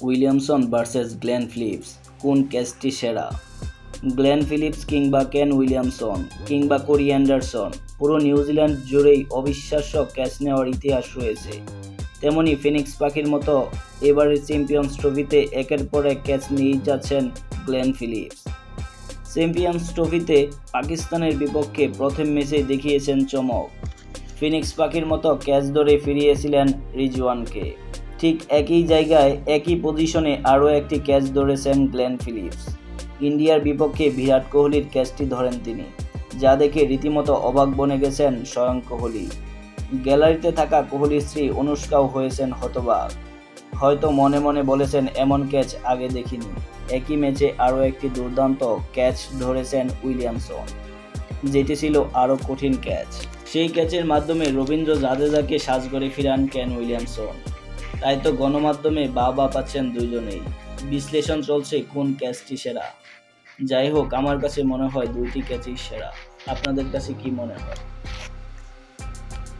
Williamson versus Glenn Phillips, কোন ক্যাচটি সেরা? Glenn Phillips কিংবা কেন উইলিয়ামসন কিংবা কোরি অ্যান্ডারসন, পুরো নিউজিল্যান্ড জুড়েই অবিশ্বাস্য ক্যাচ নেওয়ার ইতিহাস রয়েছে। তেমনি ফিনিক্স পাখির মতো এবারের চ্যাম্পিয়ন্স ট্রফিতে একের পর এক ক্যাচ নিয়েই যাচ্ছেন গ্লেন ফিলিপস। চ্যাম্পিয়ন্স ট্রফিতে পাকিস্তানের বিপক্ষে প্রথম ম্যাচেই দেখিয়েছেন চমক। ফিনিক্স পাখির মতো ক্যাচ ধরে ফিরিয়েছিলেন রিজওয়ানকে। ঠিক একই জায়গায় একই পজিশনে আরও একটি ক্যাচ ধরেছেন গ্লেন ফিলিপস। ইন্ডিয়ার বিপক্ষে বিরাট কোহলির ক্যাচটি ধরেন তিনি, যা দেখে রীতিমতো অবাক বনে গেছেন স্বয়ং কোহলি। গ্যালারিতে থাকা কোহলির স্ত্রী অনুষ্কাও হয়েছেন হতবাক। হয়তো মনে মনে বলেছেন, এমন ক্যাচ আগে দেখিনি। একই ম্যাচে আরও একটি দুর্দান্ত ক্যাচ ধরেছেন উইলিয়ামসন, যেটি ছিল আরও কঠিন ক্যাচ। সেই ক্যাচের মাধ্যমে রবীন্দ্র জাদেজাকে সাজঘরে ফিরান কেন উইলিয়ামসন। তাই তো গণমাধ্যমে বাহবা পাচ্ছেন দুইজনেই। বিশ্লেষণ চলছে কোন ক্যাচটি সেরা। যাই হোক, আমার কাছে মনে হয় দুইটি ক্যাচই সেরা। আপনাদের কাছে কি মনে হয়?